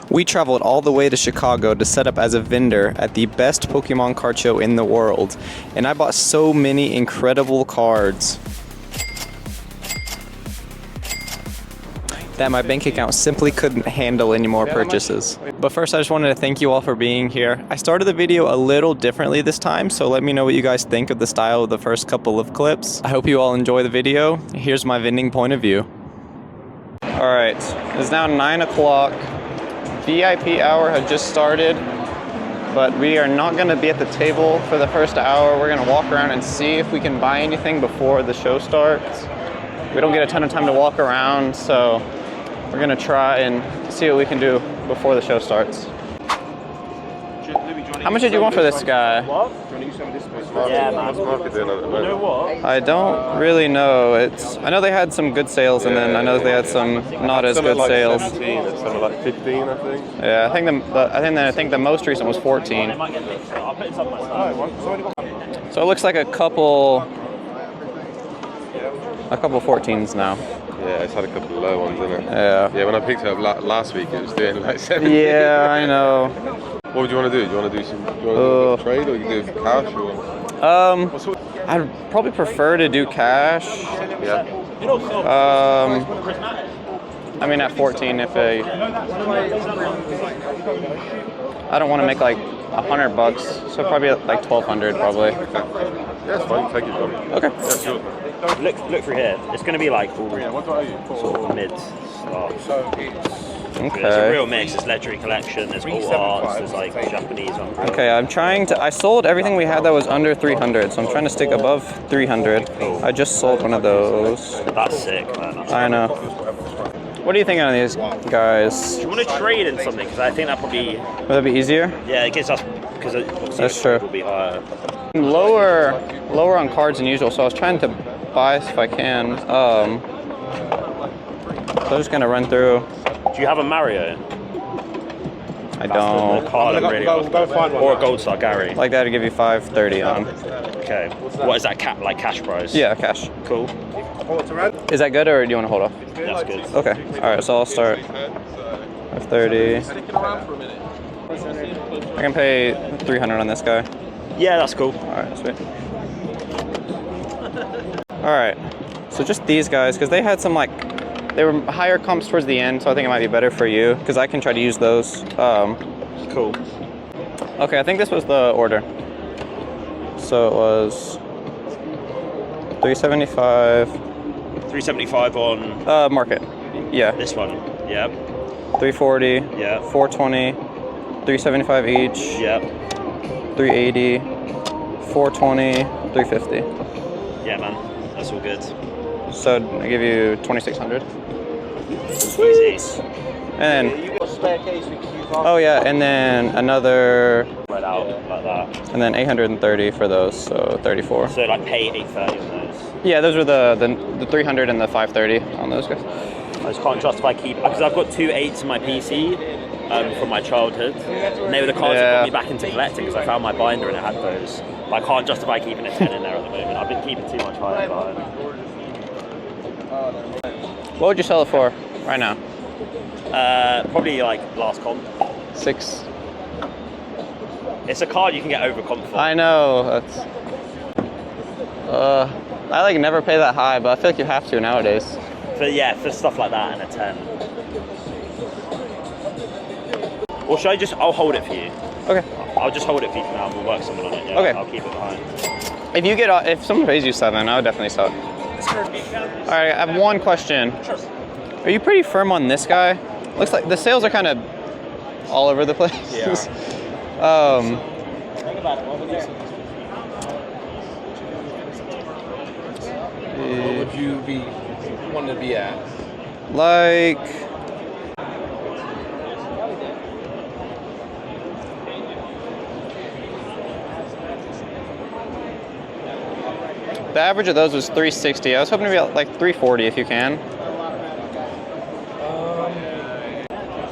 We traveled all the way to Chicago to set up as a vendor at the best Pokemon card show in the world, and I bought so many incredible cards that my bank account simply couldn't handle any more purchases. But first, I just wanted to thank you all for being here. I started the video a little differently this time, so let me know what you guys think of the style of the first couple of clips. I hope you all enjoy the video. Here's my vending point of view. All right, it's now 9 o'clock. VIP hour had just started, but we are not gonna be at the table for the first hour. We're gonna walk around and see if we can buy anything before the show starts. We don't get a ton of time to walk around, so we're gonna try and see what we can do before the show starts. How much did you want for this guy? What? Yeah, man. You know what? I don't really know. I know they had some good sales, and then I know they had some not as good sales. 17, and some are like 15, I think. Yeah, I think the most recent was 14. So it looks like a couple 14s now. Yeah, it's had a couple of low ones, isn't it? Yeah. Yeah, when I picked it up last week, it was doing like 17. Yeah, I know. What would you want to do? Do you want to do a trade, or you can do cash, or? I'd probably prefer to do cash. Yeah. I mean, at 14, I don't want to make like $100, so probably like 1,200 probably. Okay. Yeah, it's fine. Take it from me. Okay. Yeah, sure. Look through here. It's going to be like all sort of mid stuff. Okay. It's a real mix. It's legendary collection. There's all arts. There's like Japanese on. Okay, I sold everything we had that was under 300, so I'm trying to stick above 300. Cool. I just sold one of those. That's sick, man. I know. What do you think on these guys? Do you want to trade in something? Because I think that probably. Would that be easier? Yeah, it gives us because That's true. Will be higher. Lower on cards than usual, so I was trying to buy if I can. So I'm just gonna run through. Do you have a Mario? I don't. The card I'm really or a Gold Star Gary. Like that to give you 530 on. Okay. What is that like cash price? Yeah, cash. Cool. Is that good, or do you want to hold off? That's good. Okay. All right. So I'll start. 530. I can pay 300 on this guy. Yeah, that's cool. All right. Sweet. All right. So just these guys, because they had some they were higher comps towards the end, so I think it might be better for you, because I can try to use those. Cool. Okay, I think this was the order. So it was 375. 375 on. Market. Yeah. This one. Yeah. 340. Yeah. 420. 375 each. Yeah. 380. 420. 350. Yeah, man. That's all good. So I give you 2,600. Easy. And then, oh yeah, and then another, Spread out like that. and then 830 for those, so 34. So like pay 830 on those. Yeah, those were the 300 and the 530 on those guys. I just can't justify keeping because I've got 2 8s in my PC from my childhood. And they were the cards that got me back into collecting because I found my binder and it had those. But I can't justify keeping a 10 in there at the moment. I've been keeping too much higher card. What would you sell it for right now? Probably like last comp. 6. It's a card you can get over comp for. I know. That's. I never pay that high, but I feel like you have to nowadays. For stuff like that and a 10. Or should I I'll hold it for you. Okay. I'll just hold it for you for now. We'll work something on it. Yeah? Okay. I'll keep it behind. If someone pays you 7, I would definitely sell it. All right, I have one question. Are you pretty firm on this guy? Looks like the sales are kind of all over the place. Yeah. What would you be wanting to be at? Like, the average of those was 360. I was hoping to be at like 340 if you can.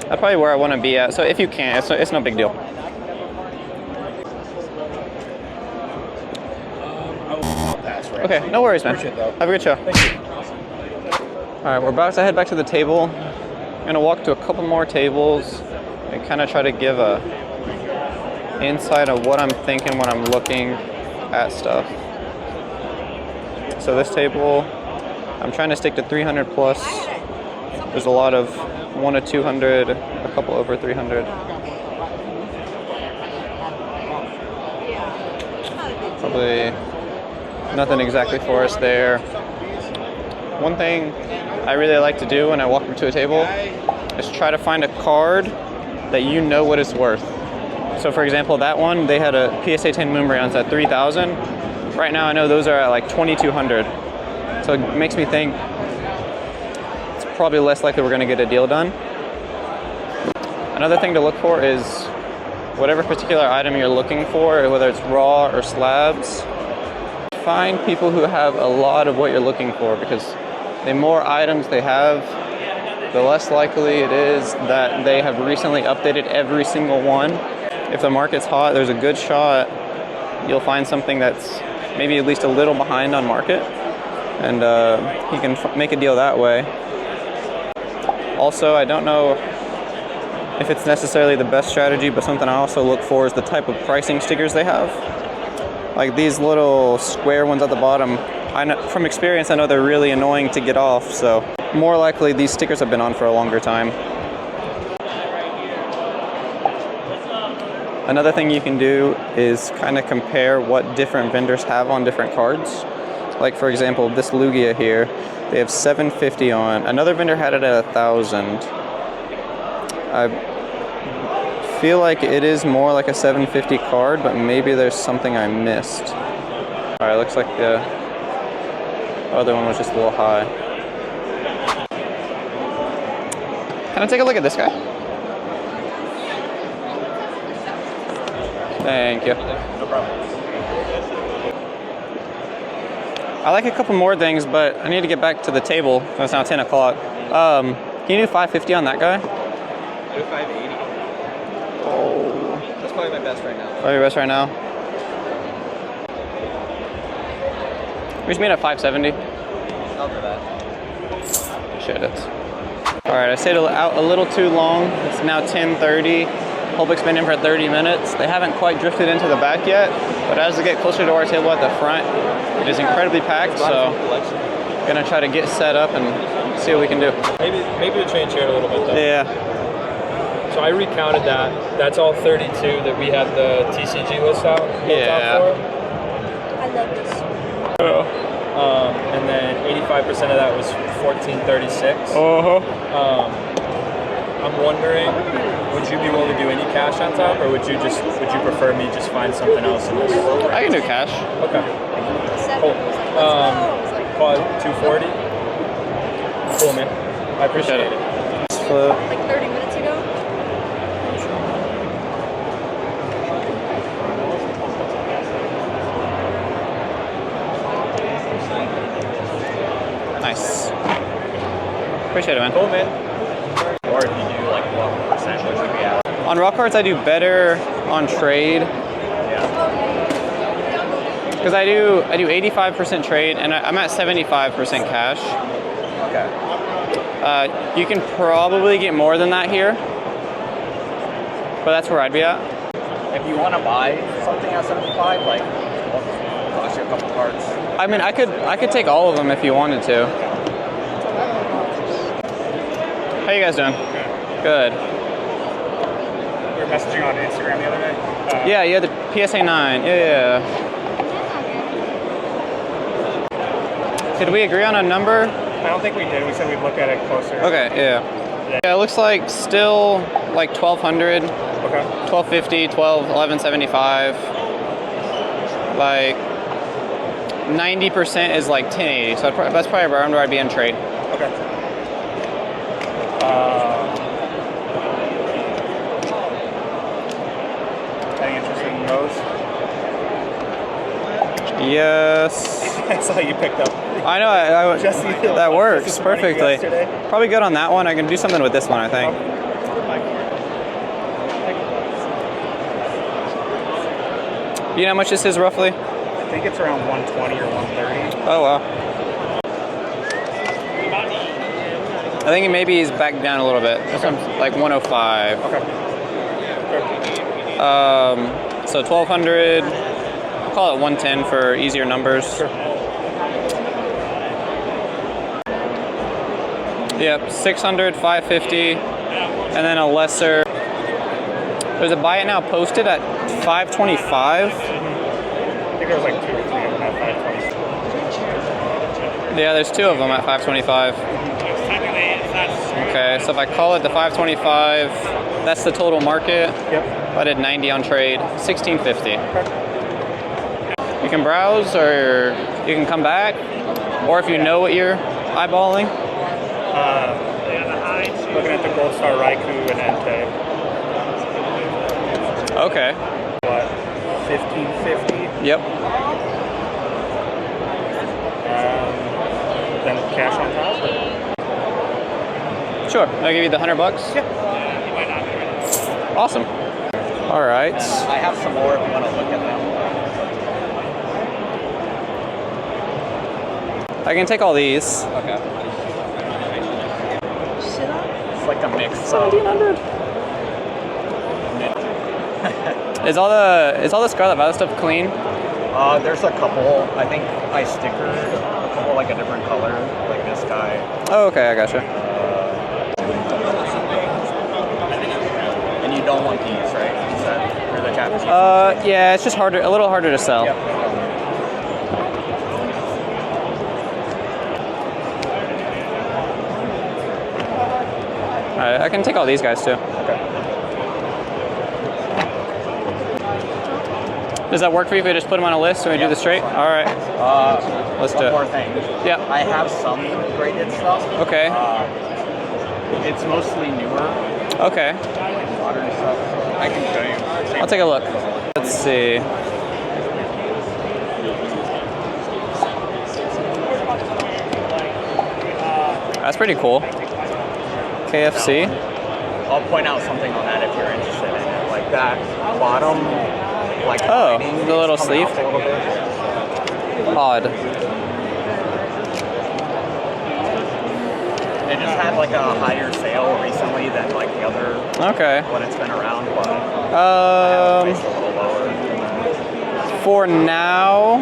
That's probably where I want to be at. So if you can, it's no big deal. Okay, no worries, man. Have a good show. All right, we're about to head back to the table. I'm gonna walk to a couple more tables. I kind of try to give a insight of what I'm thinking when I'm looking at stuff. So this table, I'm trying to stick to 300 plus. There's a lot of 1 to 200, a couple over 300. Probably nothing exactly for us there. One thing I really like to do when I walk up to a table is try to find a card that you know what it's worth. So for example, that one, they had a PSA 10 Moonbryons at 3,000. Right now I know those are at like 2,200. So it makes me think it's probably less likely we're gonna get a deal done. Another thing to look for is whatever particular item you're looking for, whether it's raw or slabs, find people who have a lot of what you're looking for, because the more items they have, the less likely it is that they have recently updated every single one. If the market's hot, there's a good shot you'll find something that's maybe at least a little behind on market, and you can make a deal that way. Also, I don't know if it's necessarily the best strategy, but something I also look for is the type of pricing stickers they have. Like these little square ones at the bottom, I know, from experience, I know they're really annoying to get off, so more likely these stickers have been on for a longer time. Another thing you can do is kind of compare what different vendors have on different cards. Like for example, this Lugia here, they have 750 on. Another vendor had it at 1,000. I feel like it is more like a 750 card, but maybe there's something I missed. All right, looks like the other one was just a little high. Can I take a look at this guy? Thank you. No problem. I like a couple more things, but I need to get back to the table. It's now 10 o'clock. Can you do 550 on that guy? Do 580. Oh. That's probably my best right now. Probably your best right now. We just made at 570. I'll do that. Appreciate it. All right, I stayed out a little too long. It's now 10:30. Public's been in for 30 minutes. They haven't quite drifted into the back yet, but as they get closer to our table at the front, it is incredibly packed, so I'm gonna try to get set up and see what we can do. Maybe to change here a little bit though. Yeah. So I recounted that. That's all 32 that we had the TCG list out. Yeah. For. I love this. And then 85% of that was 1436. I'm wondering, would you be willing to do any cash on top, or would you prefer me just find something else in this? I can do cash. Okay. Cool. Call it 240. Cool, man. I appreciate it. Like 30 minutes ago? Nice. Appreciate it, man. Cool, man. Or if you do like what percentage would be at? On raw cards, I do better on trade. Because I do 85% trade, and I'm at 75% cash. Okay. You can probably get more than that here, but that's where I'd be at. If you want to buy something at 75, like cost you a couple cards. I mean, I could take all of them if you wanted to. How you guys doing? Good. We were messaging on Instagram the other day. Yeah, you had the PSA 9. Yeah. Did we agree on a number? I don't think we did. We said we'd look at it closer. Okay, yeah. Yeah, it looks like still like 1,200. Okay. 1250, 1175. Like 90% is like 1080. So that's probably around where I'd be in trade. Okay. Any interest in those? Yes. I saw you picked up. I know. Jesse, that works Jesse's running perfectly. yesterday. Probably good on that one. I can do something with this one, I think. You know how much this is roughly? I think it's around 120 or 130. Oh wow. I think maybe he's back down a little bit. This one's like 105. Okay. So 1200. I'll call it 110 for easier numbers. Sure. Yep, 600, 550, and then a lesser. There's a buy it now posted at 525. I think there was like 2 or 3 of them at 520. Yeah, there's 2 of them at 525. Okay, so if I call it the 525, that's the total market. Yep. If I did 90 on trade, 1650. You can browse, or you can come back, or if you know what you're eyeballing. Looking at the Gold Star Raikou and Entei. Okay. What? 1550. Yep. Then cash on top. Sure. I'll give you the $100. Yeah. Awesome. All right. I have some more if you want to look at them. I can take all these. Okay. It's like a mix. 1700. Is all the Scarlet Violet stuff clean? There's a couple. I think I stickered a couple like a different color, like this guy. Oh, okay, I gotcha. And you don't want these, right? Is that for the cappuccino? Yeah, it's just harder, a little harder to sell. Yep. All right, I can take all these guys too. Okay. Does that work for you if we just put them on a list and we do this straight? All right. Let's do it. One more thing. Yeah. I have some graded stuff. Okay. It's mostly newer, Okay. modern stuff. I can show you. I'll take a look. Let's see. That's pretty cool. KFC. I'll point out something on that if you're interested in it. Like that bottom, like Oh, lining the little is coming sleeve? off a little bit. Odd. It just had like a higher sale recently than like the other Okay. when it's been around, but Um, it's a little lower. for now,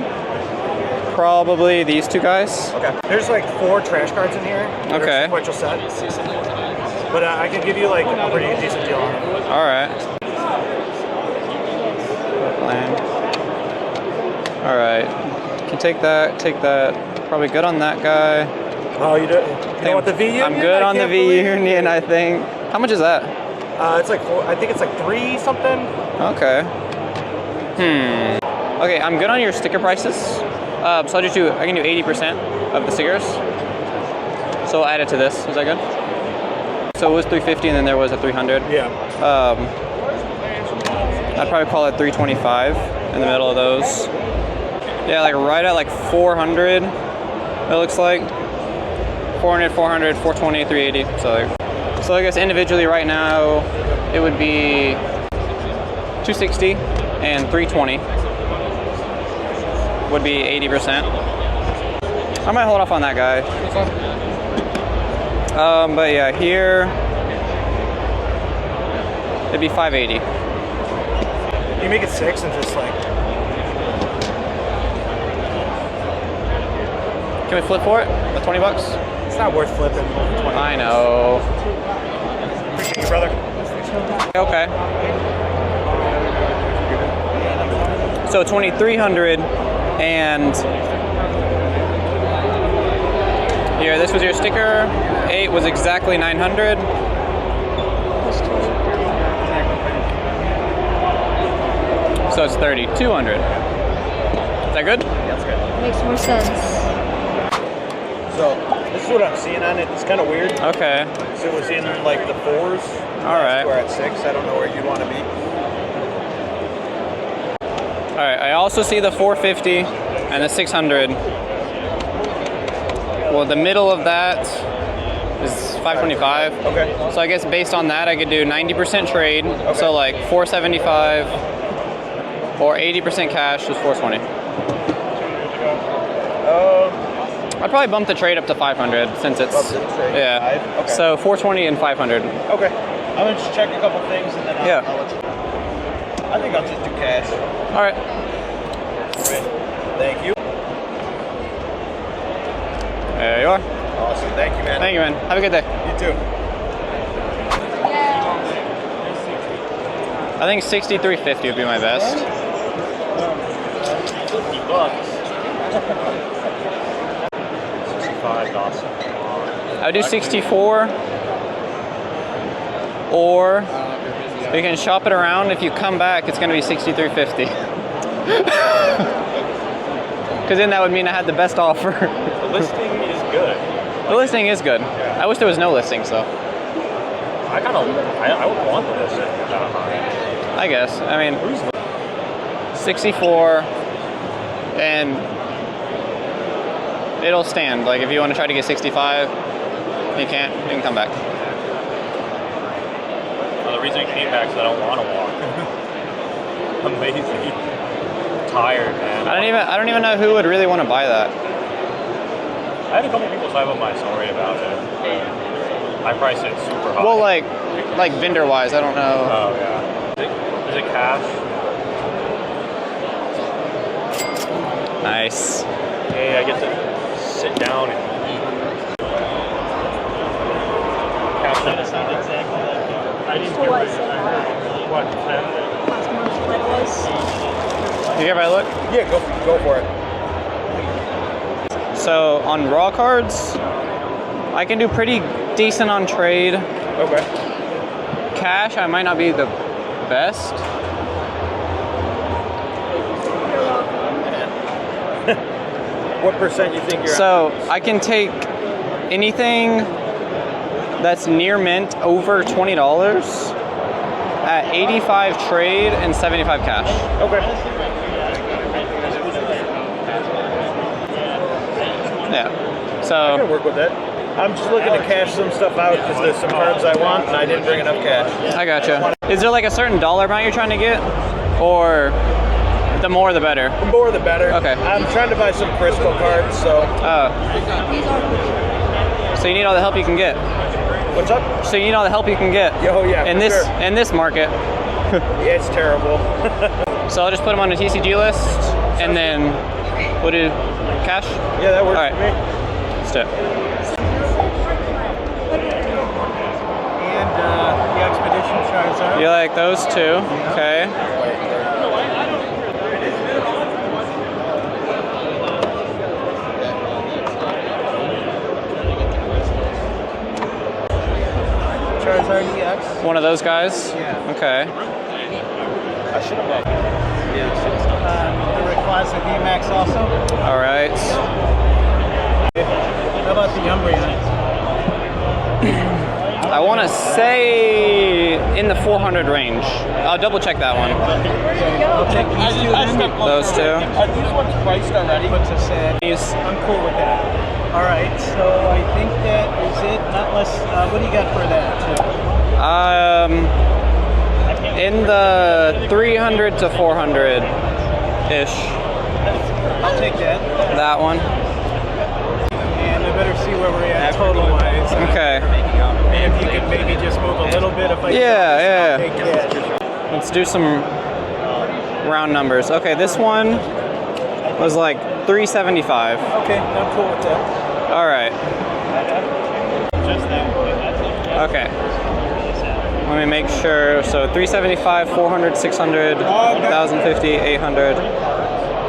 probably these 2 guys. Okay. There's like 4 trash cards in here. Okay. Sequential set. But I could give you like a pretty decent deal on them. All right. Land. All right. Can take that. Take that. Probably good on that guy. Oh, you do? You know what the V Union? I'm good on the V Union, I think. How much is that? It's like 4. I think it's like 3 something. Okay. Okay, I'm good on your sticker prices. So I'll just do. I can do 80% of the stickers. So I'll add it to this. Is that good? So it was 350, and then there was a 300. Yeah. I'd probably call it 325 in the middle of those. Yeah, like right at like 400. It looks like 400, 400, 420, 380. So I guess individually right now it would be 260 and 320 would be 80%. I might hold off on that guy. But yeah, here it'd be 580. You make it 6 and just like. Can we flip for it? The 20 bucks? It's not worth flipping. 20. I know. Appreciate you, brother. Okay. So 2,300 and here, this was your sticker. 8 was exactly 900. So it's 3,200. Is that good? That's good. Makes more sense. So this is what I'm seeing on it. It's kind of weird. Okay. So it was in like the 4s. All right. We're at 6. I don't know where you want to be. All right. I also see the 450 and the 600. Well, the middle of that is 525. Okay. So I guess based on that, I could do 90% trade. Okay. So like 475 or 80% cash is 420. I'd probably bump the trade up to 500 since it's Bump the trade. yeah. Okay. So 420 and 500. Okay. I'm gonna just check a couple things and then I'll let you know. I think I'll just do cash. All right. Thank you. There you are. Awesome. Thank you, man. Thank you, man. Have a good day. You too. I think 63.50 would be my best. $50. 65, awesome. I would do 64, or we can shop it around. If you come back, it's going to be 63.50. Because then that would mean I had the best offer. The listing is good. The listing is good. I wish there was no listing, so. I would want the listing kind of high. I guess. I mean, 64, and it'll stand. Like if you want to try to get 65, you can't. You can come back. Well, the reason I came back is I don't want to walk. I'm lazy, tired, man. I don't even know who would really want to buy that. I had a couple people type up my story about it. I priced it super high. Well, like vendor wise, I don't know. Oh yeah. Is it cash? Nice. Hey, I get to sit down and eat. Cash doesn't sound exactly like it. I didn't hear what Last month that was. You care if I look? Yeah, go for it. So on raw cards, I can do pretty decent on trade. Okay. Cash, I might not be the best. What percent you think you're So I can take anything that's near mint over $20 at 85 trade and 75 cash. Okay. Yeah. I So can work with that. I'm just looking to cash some stuff out because there's some cards I want and I didn't bring enough cash. I gotcha. Is there like a certain dollar amount you're trying to get, or the more the better? The more the better. Okay. I'm trying to buy some Crystal cards, so. So you need all the help you can get. What's up? So you need all the help you can get. Oh yeah. In for this sure. in this market. Yeah, it's terrible. So I'll just put them on a TCG list, and then we'll do cash. Yeah, that works All right. for me. Let's do it. And the Expedition Charizard. You like those two? Okay. Charizard EX. One of those guys? Yeah. Okay. I should have bought. The Rayquaza VMAX also. All right. How about the Umbreon? I want to say in the 400 range. I'll double check that one. I'll take these two then. Those two. Are these ones priced already? Puts us at. I'm cool with that. All right, so I think that is it. Not less. What do you got for that? In the 300 to 400 ish. I'll take that. That one. And I better see where we're at total wise. Okay. And if you could maybe just move a little bit if I Yeah. take that. Let's do some round numbers. Okay, this one was like 375. Okay, I'm cool with that. All right. Okay. Let me make sure. So 375, 400, 600, 1,050, 800.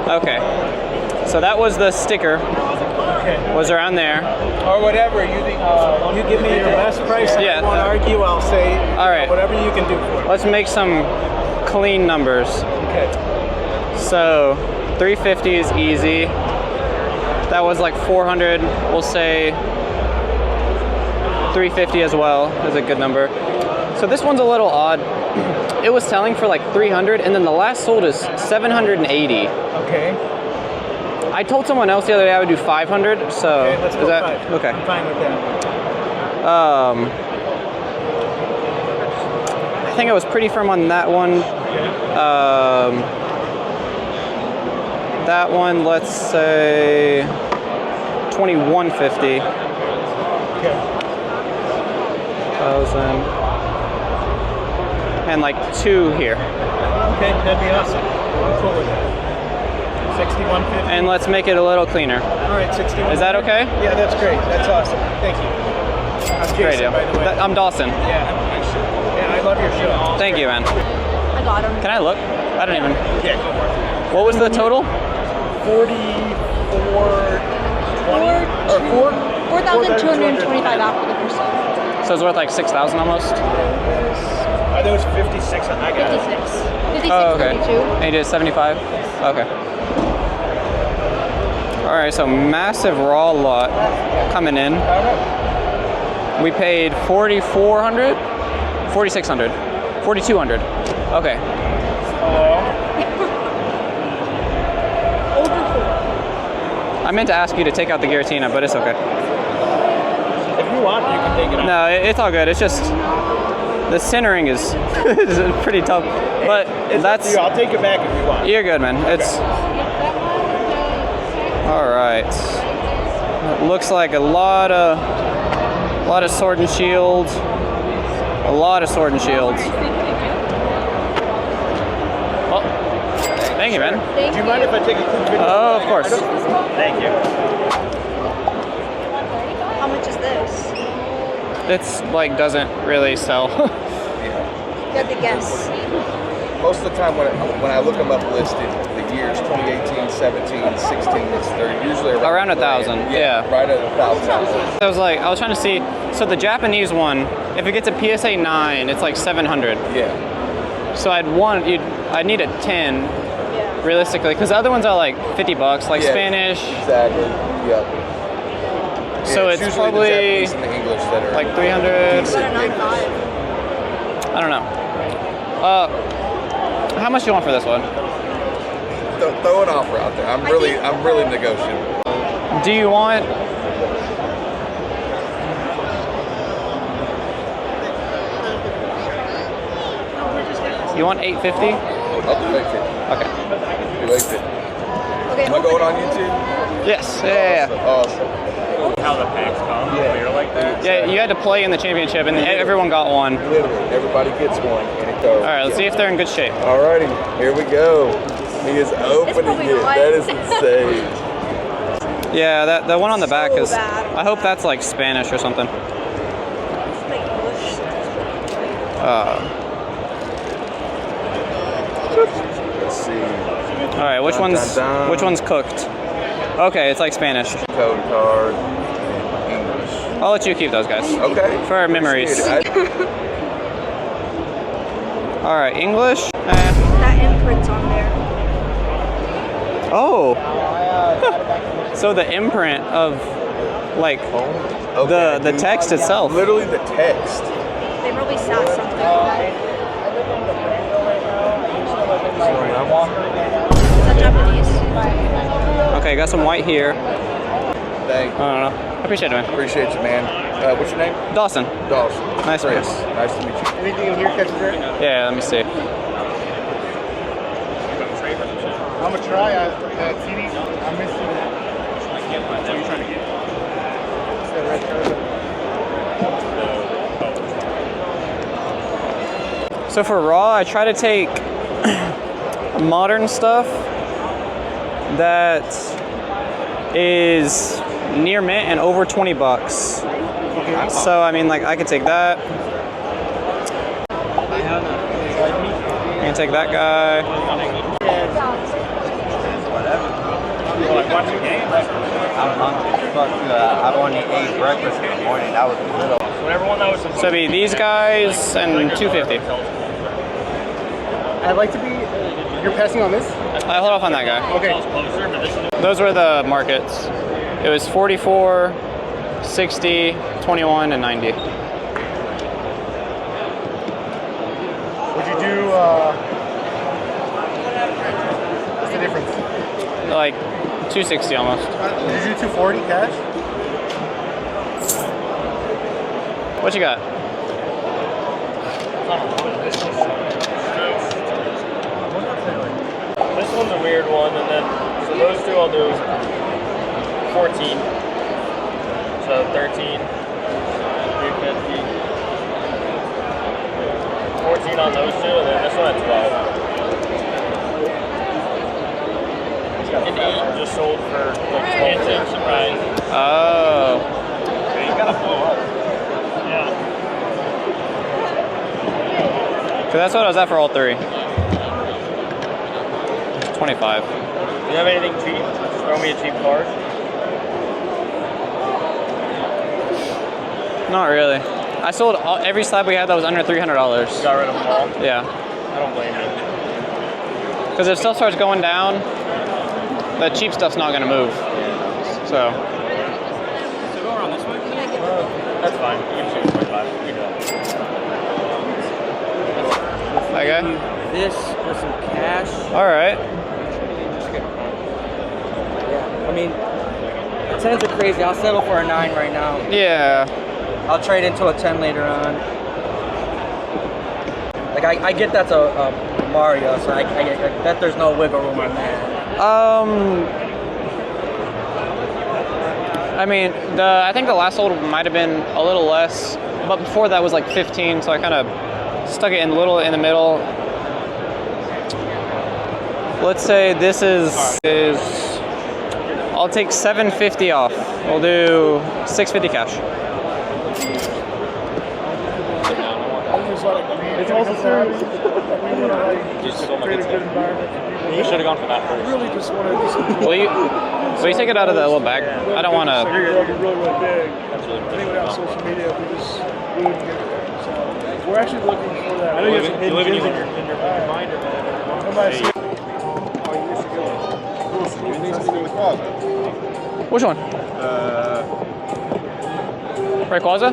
Okay. So that was the sticker. Okay. Was around there. Or whatever. You think, you give me your best price. Yeah. I won't argue. I'll say. All right. Whatever you can do for it. Let's make some clean numbers. Okay. So 350 is easy. That was like 400. We'll say 350 as well is a good number. So this one's a little odd. It was selling for like 300, and then the last sold is 780. Okay. I told someone else the other day I would do 500. So Okay, let's go is that 5. okay? I'm fine with that. I think I was pretty firm on that one. That one, let's say 2150. Okay. 1,000. and like 2 here. Okay, that'd be awesome. I'm cool with that. 6150. And let's make it a little cleaner. All right, 61. Is that okay? Yeah, that's great. That's awesome. Thank you. I'm Great Jason, deal. by the way. I'm Dawson. Yeah, I love your show. Thank you, man. I got him. Can I look? I don't even. Yeah, go for it. What was the total? 4,225 after the percent. So it's worth like 6,000 almost. I think it was 56 on that guy. 56. 56, Oh, okay. 42. And you did 75. Okay. All right, so massive raw lot coming in. We paid 4,400, 4,600, 4,200. Okay. Over 4. I meant to ask you to take out the Giratina, but it's okay. If you want, you can take it out. No, it's all good. It's just the centering is, is pretty tough. But that's. I'll take it back if you want. You're good, man. It's. All right. It looks like a lot of sword and shield. A lot of sword and shields. Oh, thank you, man. Do you mind if I take a quick video? Oh, of course. Thank you. How much is this? It's like doesn't really sell. You have to guess. Most of the time when I look them up listed, the years 2018, 17, 16, they're usually Around 1,000, yeah. Right at 1,000. I was trying to see. So the Japanese one, if it gets a PSA 9, it's like 700. Yeah. So I'd need a 10, realistically, because the other ones are like $50, like Yeah, Spanish. Exactly. Yep. So it's usually probably the Japanese and the English that are like 300. What a 9.5. I don't know. How much do you want for this one? Throw an offer out there. I'm really negotiable. Do you want? You want 850? I'll do 850. Okay. Do 850. Okay, Am I going on YouTube? Yes. Yeah. Awesome. How the packs come, clear like that. Yeah. You had to play in the championship, and everyone got one. Literally, everybody gets one, and it goes. All right. Let's see if they're in good shape. Alrighty, here we go. He is opening probably it. not. That is insane. Yeah. The one on the back is. bad. I hope that's like Spanish or something. Like English. Let's see. All right. Which one's cooked? Okay. It's like Spanish. Code card. English. I'll let you keep those guys. Okay. For our memories. All right. English. That imprint's on there. Oh. So the imprint of like the text itself. Literally the text. They probably sat something. Is that Japanese? Okay, got some white here. Thank you. I don't know. I appreciate it, man. Appreciate you, man. What's your name? Dawson. Dawson. Nice to meet Chris. you. Nice to meet you. Anything in here catches your eye? Yeah, let me see. I'm gonna try. TD, I missed it. What are you trying to get? It's that red card. So for raw, I try to take modern stuff that is near mint and over $20. So I mean, like I could take that. I can take that guy. I'm hungry. Fuck, I've only ate breakfast in the morning. That was little. So it'd be these guys and 250. I'd like to be. You're passing on this? I hold off on that guy. Okay. Those were the markets. It was 44, 60, 21, and 90. Would you do? What's the difference? Like 260 almost. Would you do 240 cash? What you got? This one's a weird one, and then so those two I'll do 14. So 13, 350, 14 13 on those two, and then this one at 12. And 8 just sold for like 12. Surprise. Oh. You gotta blow up. Yeah. So that's what I was at for all three. 25. Do you have anything cheap? Just throw me a cheap card. Not really. I sold every slab we had that was under $300. You got rid of them all? Yeah. I don't blame you. Because if it still starts going down, the cheap stuff's not gonna move. So. So go around this way? That's fine. You can choose 25. You can do it. Okay. This with some cash. All right. Yeah, I mean, the 10s are crazy. I'll settle for a 9 right now. Yeah. I'll trade into a 10 later on. Like, I get that's a Mario, so I bet there's no wiggle room on that. I mean, I think the last sold might have been a little less, but before that was like 15, so I kind of stuck it in a little in the middle. Let's say this is I'll take $750 off. We'll do $650 cash. It's also serious. We want to create a good environment. You should have gone for that first. We really just want to do something. Will you take it out of the little bag? I don't want to. Really, really big. Anyway, on social media, we wouldn't get it there. So we're actually looking for that. I know you have some hidden gems in your mind or whatever. Come by and see. Which one? Rayquaza?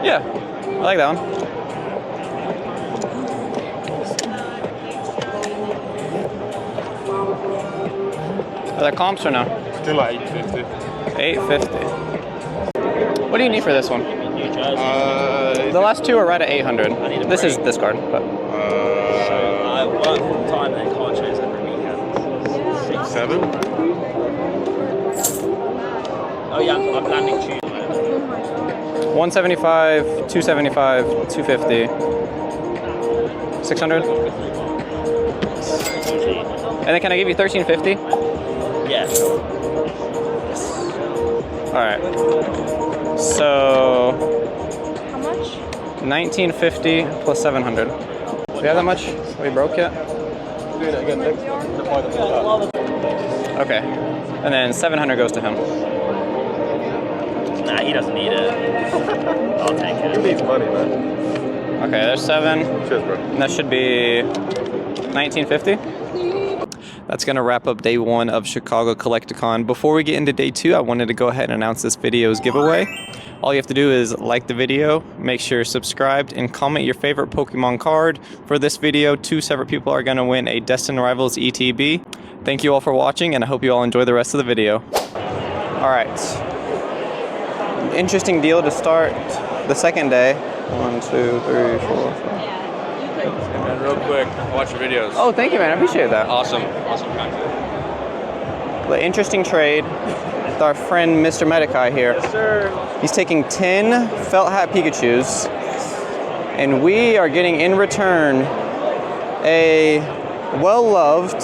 Yeah. I like that one. Are there comps or no? Still at 850. 850. What do you need for this one? The last two are right at 800. This is this card, but. I work full time and can't choose every weekend. 6, 7. Oh yeah, I'm landing Tuesday. 175, 275, 250, 600. And then can I give you 1350? Yes. All right. So. How much? 1950 plus 700. Do you have that much? Are we broke yet? Okay. And then 700 goes to him. Nah, he doesn't need it. I'll take it. Who needs money, man? Okay, there's 7. Cheers, bro. And that should be 1950. That's going to wrap up day 1 of Chicago Collectacon. Before we get into day 2, I wanted to go ahead and announce this video's giveaway. All you have to do is like the video, make sure you're subscribed, and comment your favorite Pokemon card. For this video, 2 separate people are going to win a Destined Rivals ETB. Thank you all for watching, and I hope you all enjoy the rest of the video. All right. Interesting deal to start the second day. 1, 2, 3, 4, 5. And real quick, watch your videos. Oh, thank you, man. I appreciate that. Awesome content. The interesting trade with our friend Mr. Medikai here. Yes, sir. He's taking 10 felt hat Pikachus, and we are getting in return a well-loved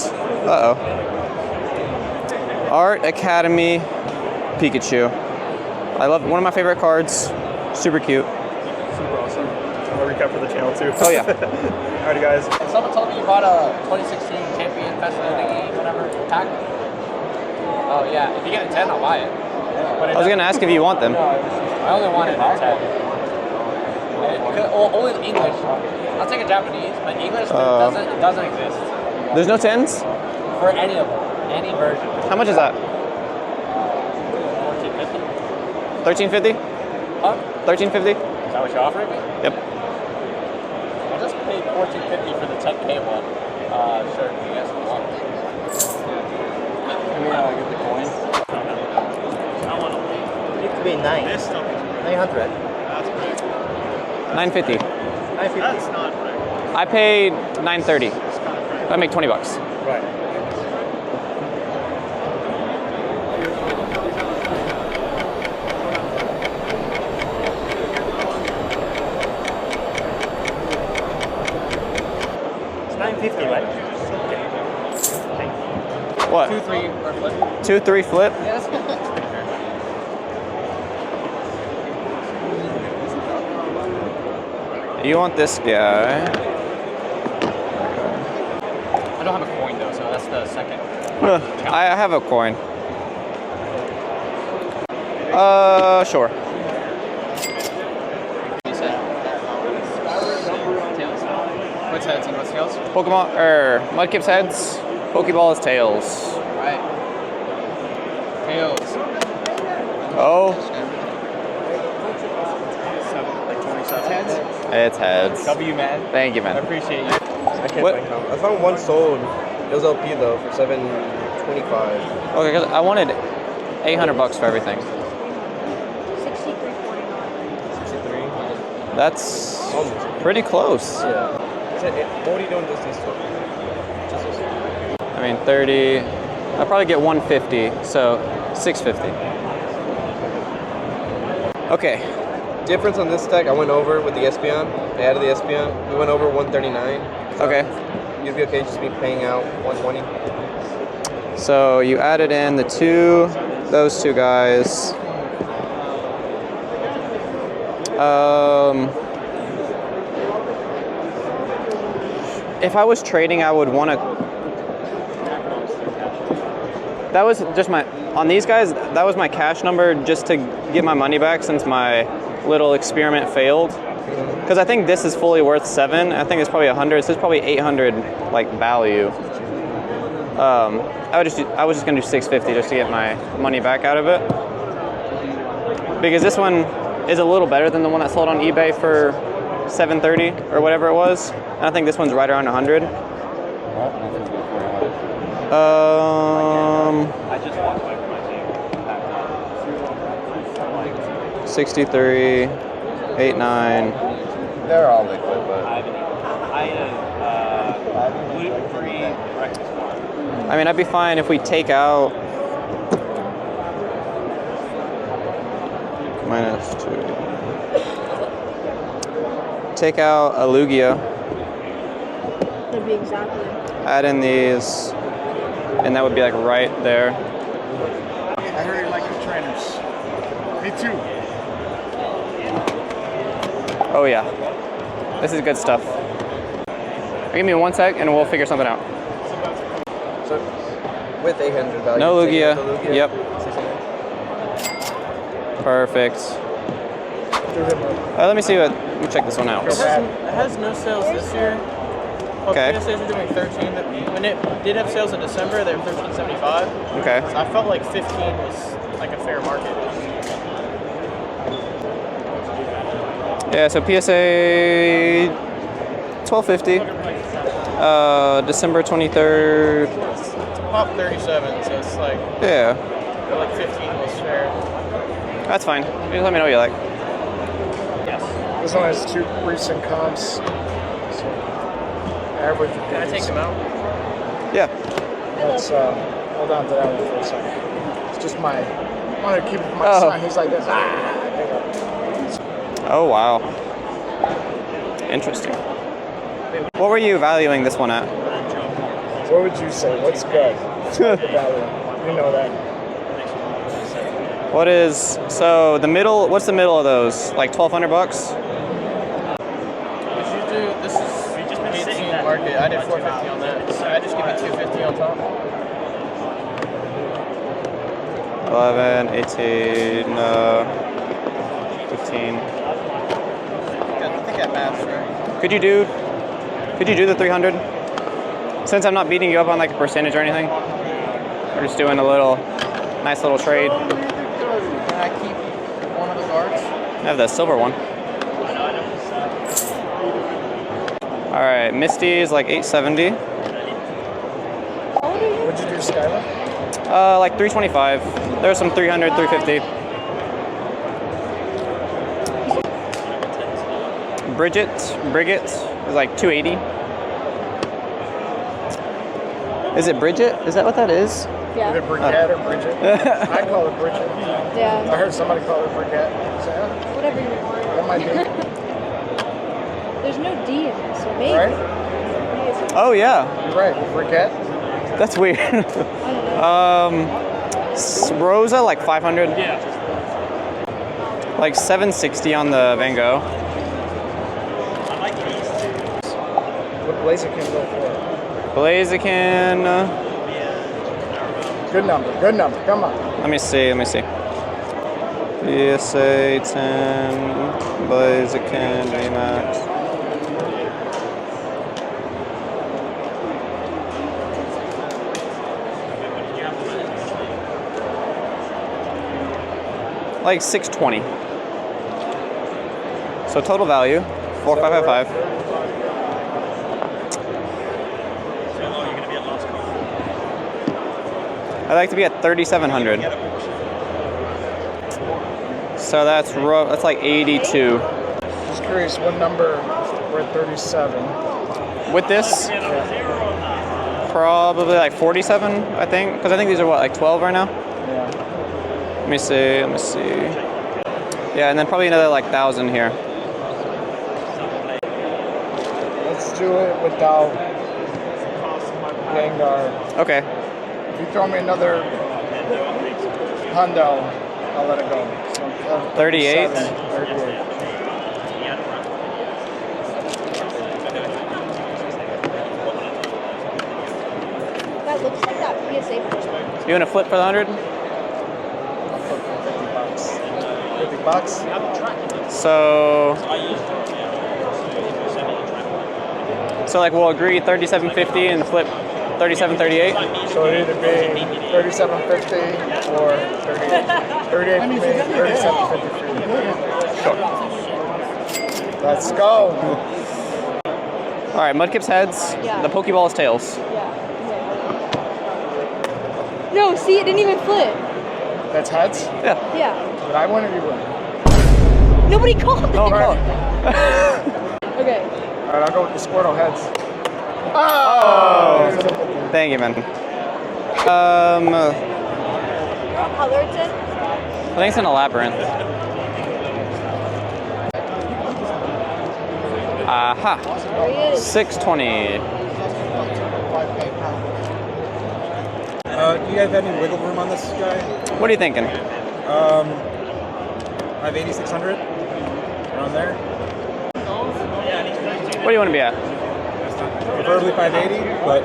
Art Academy Pikachu. I love one of my favorite cards. Super cute. Super awesome. I'll recap for the channel too. Oh yeah. Alrighty, guys. Someone told me you bought a 2016 Champion Festival thingy, whatever, pack. Oh yeah, if you get a 10, I'll buy it. I was gonna ask if you want them. I only wanted a 10. Only English. I'll take a Japanese, but English doesn't exist. There's no 10s? For any of them, any version. How much is that? 1350? Huh? 1350? Is that what you're offering me? Yep. I just paid $14.50 for the 10K one. Sure, you guys want it. Can we get the coin? It needs to be 9. 900. 950. 950. That's not right. I paid 930. I make 20 bucks. Right. 950, right? What? 2-3 or flip. 2-3 flip? Yes. You want this guy. I don't have a coin though, so that's the second. I have a coin. Sure. You said tails. What's heads and what's tails? Pokemon, Mudkip's heads, Pokeball is tails. Right. Tails. Oh, Like 27 heads. it's heads. W man. Thank you, I man. appreciate you. I can't What? find count. I found one sold. It was LP though for $7.25. Okay, 'cause I wanted $800 for everything. 63.49. 63. That's pretty close. Yeah. What are you doing just these two? Just these two. I mean, 30. I'll probably get 150, so 650. Okay. Difference on this deck, I went over with the Espeon. I added the Espeon. We went over 139. Okay. You'd be okay just me paying out 120. So you added in those two guys. If I was trading, I would want to. That was just on these guys, that was my cash number just to get my money back since my little experiment failed. Because I think this is fully worth 7. I think it's probably 100. So it's probably 800 like value. I was just gonna do 650 just to get my money back out of it. Because this one is a little better than the one that sold on eBay for 730 or whatever it was. And I think this one's right around 100. I just walked away from my team. 63, 89. They're all liquid, but I had gluten-free breakfast bar. I mean, I'd be fine if we take out -2. Take out a Lugia, That'd be exactly. add in these, and that would be like right there. I heard you like your trainers. Me too. Oh yeah, this is good stuff. Give me 1 sec and we'll figure something out. so with 800 value. No take Lugia. out the Lugia. Yep. 600. Perfect. Let me see what. Let me check this one out. It has no sales this year. Well, Okay. PSAs are doing 13. When it did have sales in December, they were 13.75. Okay. So I felt like 15 was like a fair market. Yeah. So PSA 1250. December 23rd. It's pop 37, so it's like Yeah. I feel like 15 was fair. That's fine. You just let me know what you like. Yes. This one has 2 recent comps. So average. Can I take them out? Yeah. Let's hold on to that one for a second. It's just I want to keep my Oh. son. He's like this. Oh wow. Interesting. What were you valuing this one at? What would you say? What's good? What's good value? You know that. What is so the middle? What's the middle of those? Like $1,200? Would you do this? Is 18 market. I did 450 on that. So I just give you 250 on top. 11, 18, 15. I think that math's right. Could you do the 300? Since I'm not beating you up on like a percentage or anything, we're just doing a nice little trade. Can I keep one of the guards? I have the silver one. All right, Misty is like 870. What'd you do, Skylar? Like 325. There's some 300, 350. Bridget is like 280. Is it Bridget? Is that what that is? Yeah. Either Brigette or Bridget. I call her Bridget. Yeah. I heard somebody call her Brigette. So, yeah, Whatever you want. that might be. There's no D in it, so maybe. Right? Oh yeah. You're right. Forget. That's weird. Rosa like 500. Yeah. Like 760 on the Van Gogh. What Blaziken go for? Blaziken. Good number. Good number. Come on. Let me see. PSA 10. Blaziken VMAX. Like 620. So total value 4555. I'd like to be at 3,700. So that's like 82. Just curious, what number? We're at 37. With this, probably like 47, I think, because I think these are what, like 12 right now. Yeah. Let me see. Yeah, and then probably another like 1,000 here. Let's do it without Gengar. Okay. If you throw me another hundo, I'll let it go. So, 38? 38. That looks like that PSA person. You want to flip for the 100? $50. So like we'll agree 3750 and flip 3738. So it either be 3750 or 38 for me, 3750 for you. Sure. Let's go. All right, Mudkip's heads. Yeah. The Pokeball's tails. No, see, it didn't even flip. That's heads? Yeah. Yeah. Did I win or you win? Nobody called it. Oh, call it. Okay. All right, I'll go with the Squirtle heads. Oh! Thank you, man. What color it's in? I think it's in a labyrinth. Aha. There he is. 620. Do you guys have any wiggle room on this guy? What are you thinking? I have 8,600 around there. What do you want to be at? Preferably 580, but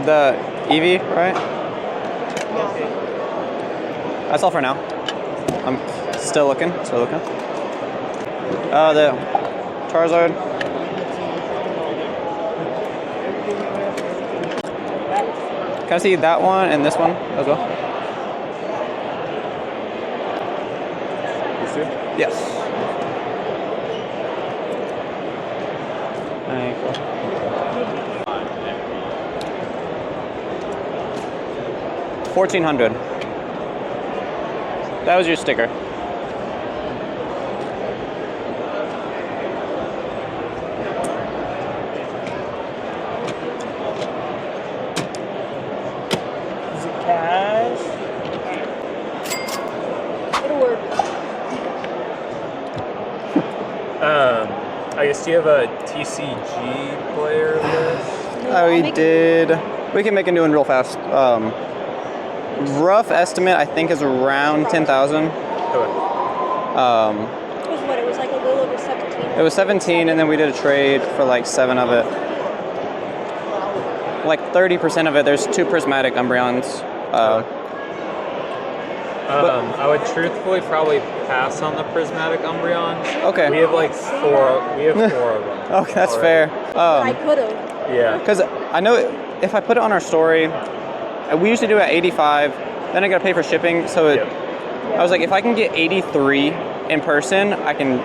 The Eevee, right? That's all for now. I'm still looking. The Charizard. Can I see that one and this one as well? these two? Yes. Alright, cool. $1,400. That was your sticker. Is it cash? It'll work. I guess, do you have a TCG player list? Oh, we did. We can make a new one real fast. Rough estimate, I think, is around 10,000. It was what? It was like a little over 17. It was 17, and then we did a trade for like 7 of it. Like 30% of it, there's 2 prismatic Umbreons. I would truthfully probably pass on the prismatic Umbreons. Okay. We have like 4. We have 4 of them. Okay, that's already. fair. I could have. Yeah. Because I know if I put it on our story, we usually do it at 85, then I gotta pay for shipping. So I was like, if I can get 83 in person, I can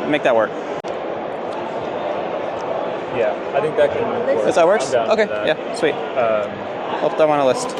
make that work. Yeah, I think that can work. Does that work? I'm down Okay, for that. yeah, sweet. I'll put that on a list.